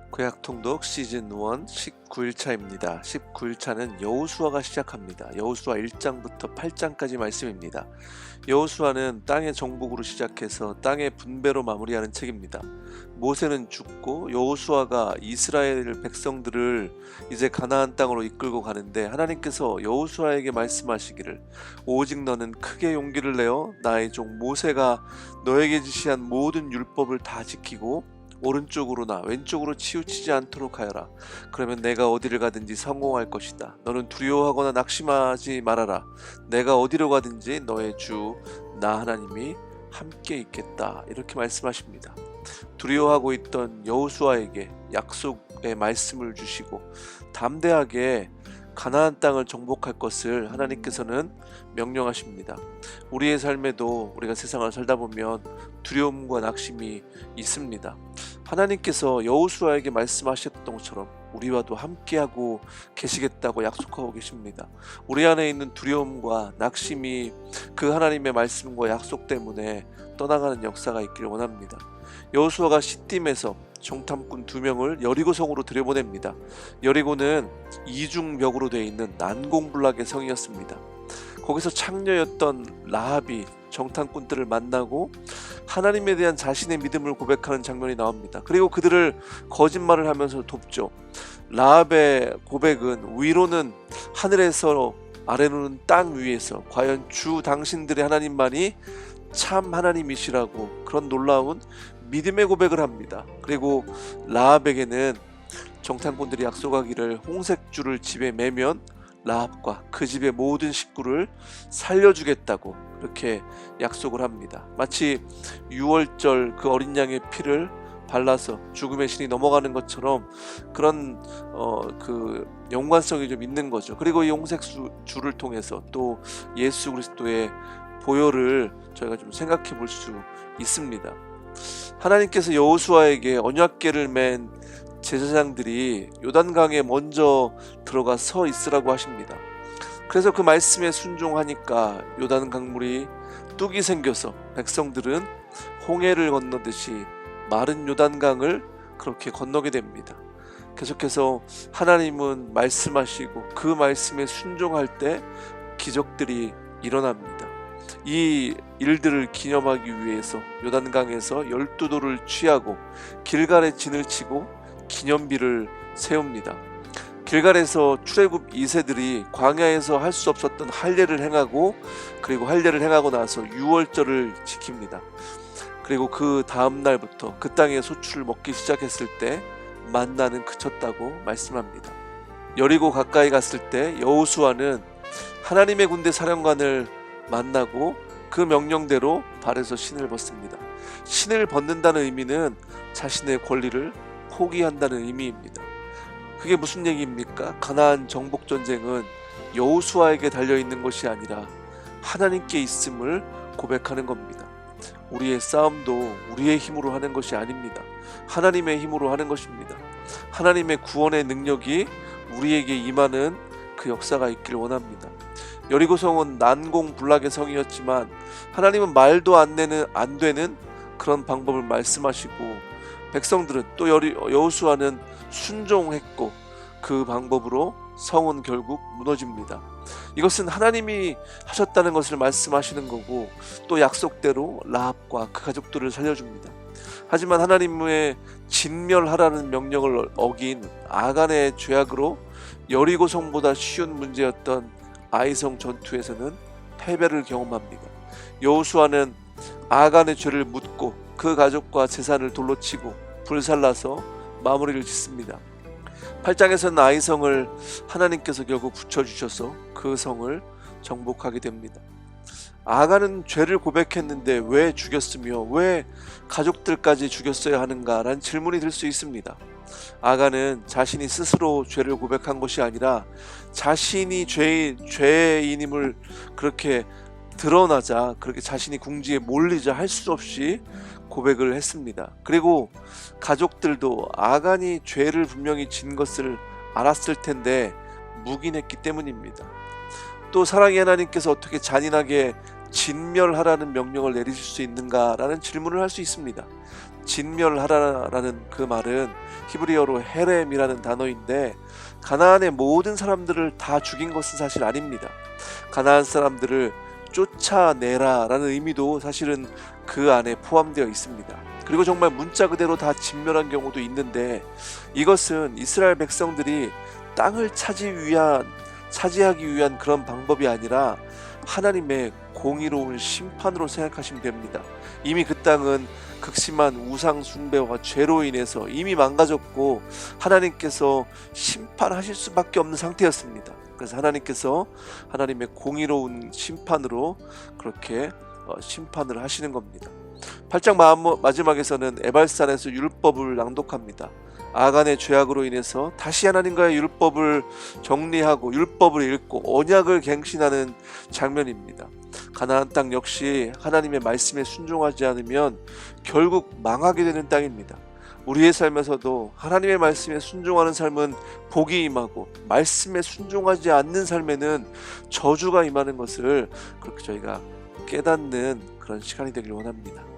구약통독 시즌 1 19일차입니다. 19일차는 여호수아가 시작합니다. 여호수아 1장부터 8장까지 말씀입니다. 여호수아는 땅의 정복으로 시작해서 땅의 분배로 마무리하는 책입니다. 모세는 죽고 여호수아가 이스라엘 백성들을 이제 가나안 땅으로 이끌고 가는데, 하나님께서 여호수아에게 말씀하시기를 오직 너는 크게 용기를 내어 나의 종 모세가 너에게 지시한 모든 율법을 다 지키고 오른쪽으로나 왼쪽으로 치우치지 않도록 하여라. 그러면 내가 어디를 가든지 성공할 것이다. 너는 두려워하거나 낙심하지 말아라. 내가 어디로 가든지 너의 주 나 하나님이 함께 있겠다. 이렇게 말씀하십니다. 두려워하고 있던 여호수아에게 약속의 말씀을 주시고 담대하게 가나안 땅을 정복할 것을 하나님께서는 명령하십니다. 우리의 삶에도 우리가 세상을 살다 보면 두려움과 낙심이 있습니다. 하나님께서 여호수아에게 말씀하셨던 것처럼 우리와도 함께하고 계시겠다고 약속하고 계십니다. 우리 안에 있는 두려움과 낙심이 그 하나님의 말씀과 약속 때문에 떠나가는 역사가 있기를 원합니다. 여호수아가 시딤에서 정탐꾼 2명을 여리고성으로 들여보냅니다. 여리고는 이중벽으로 되어 있는 난공불락의 성이었습니다. 거기서 창녀였던 라합이 정탐꾼들을 만나고 하나님에 대한 자신의 믿음을 고백하는 장면이 나옵니다. 그리고 그들을 거짓말을 하면서 돕죠. 라합의 고백은 위로는 하늘에서 아래로는 땅 위에서 과연 주 당신들의 하나님만이 참 하나님이시라고 그런 놀라운 믿음의 고백을 합니다. 그리고 라합에게는 정탐꾼들이 약속하기를 홍색줄을 집에 매면 라합과 그 집의 모든 식구를 살려주겠다고 그렇게 약속을 합니다. 마치 유월절 그 어린 양의 피를 발라서 죽음의 신이 넘어가는 것처럼 그런 그 연관성이 좀 있는 거죠. 그리고 이 홍색 줄을 통해서 또 예수 그리스도의 보혈을 저희가 좀 생각해 볼 수 있습니다. 하나님께서 여호수아에게 언약궤를 맨 제사장들이 요단강에 먼저 들어가 서 있으라고 하십니다. 그래서 그 말씀에 순종하니까 요단강물이 뚝이 생겨서 백성들은 홍해를 건너듯이 마른 요단강을 그렇게 건너게 됩니다. 계속해서 하나님은 말씀하시고 그 말씀에 순종할 때 기적들이 일어납니다. 이 일들을 기념하기 위해서 요단강에서 12돌을 취하고 길갈에 진을 치고 기념비를 세웁니다. 길갈에서 출애굽 2세들이 광야에서 할 수 없었던 할례를 행하고, 그리고 할례를 행하고 나서 유월절을 지킵니다. 그리고 그 다음 날부터 그 땅의 소출을 먹기 시작했을 때 만나는 그쳤다고 말씀합니다. 여리고 가까이 갔을 때 여호수아는 하나님의 군대 사령관을 만나고 그 명령대로 발에서 신을 벗습니다. 신을 벗는다는 의미는 자신의 권리를 포기한다는 의미입니다. 그게 무슨 얘기입니까? 가나안 정복 전쟁은 여호수아에게 달려있는 것이 아니라 하나님께 있음을 고백하는 겁니다. 우리의 싸움도 우리의 힘으로 하는 것이 아닙니다. 하나님의 힘으로 하는 것입니다. 하나님의 구원의 능력이 우리에게 임하는 그 역사가 있기를 원합니다. 여리고성은 난공불락의 성이었지만 하나님은 말도 안 되는 그런 방법을 말씀하시고, 백성들은 또 여호수아는 순종했고 그 방법으로 성은 결국 무너집니다. 이것은 하나님이 하셨다는 것을 말씀하시는 거고, 또 약속대로 라합과 그 가족들을 살려줍니다. 하지만 하나님의 진멸하라는 명령을 어긴 아간의 죄악으로 여리고성보다 쉬운 문제였던 아이성 전투에서는 패배를 경험합니다. 여호수아는 아간의 죄를 묻고 그 가족과 재산을 돌로 치고 불살라서 마무리를 짓습니다. 8장에서는 아이성을 하나님께서 결국 붙여주셔서 그 성을 정복하게 됩니다. 아간은 죄를 고백했는데 왜 죽였으며 왜 가족들까지 죽였어야 하는가라는 질문이 들 수 있습니다. 아간은 자신이 스스로 죄를 고백한 것이 아니라 자신이 죄인임을 그렇게 드러나자, 그렇게 자신이 궁지에 몰리자 할 수 없이 고백을 했습니다. 그리고 가족들도 아간이 죄를 분명히 진 것을 알았을 텐데 묵인했기 때문입니다. 또 사랑의 하나님께서 어떻게 잔인하게 진멸하라는 명령을 내리실 수 있는가라는 질문을 할 수 있습니다. 진멸하라라는 그 말은 히브리어로 헤렘이라는 단어인데 가나안의 모든 사람들을 다 죽인 것은 사실 아닙니다. 가나안 사람들을 쫓아내라라는 의미도 사실은 그 안에 포함되어 있습니다. 그리고 정말 문자 그대로 다 진멸한 경우도 있는데 이것은 이스라엘 백성들이 땅을 차지하기 위한 그런 방법이 아니라 하나님의 공의로운 심판으로 생각하시면 됩니다. 이미 그 땅은 극심한 우상 숭배와 죄로 인해서 이미 망가졌고 하나님께서 심판하실 수밖에 없는 상태였습니다. 그래서 하나님께서 하나님의 공의로운 심판으로 그렇게 심판을 하시는 겁니다. 8장 마지막에서는 에발산에서 율법을 낭독합니다. 아간의 죄악으로 인해서 다시 하나님과의 율법을 정리하고 율법을 읽고 언약을 갱신하는 장면입니다. 가나안 땅 역시 하나님의 말씀에 순종하지 않으면 결국 망하게 되는 땅입니다. 우리의 삶에서도 하나님의 말씀에 순종하는 삶은 복이 임하고 말씀에 순종하지 않는 삶에는 저주가 임하는 것을 그렇게 저희가 깨닫는 그런 시간이 되길 원합니다.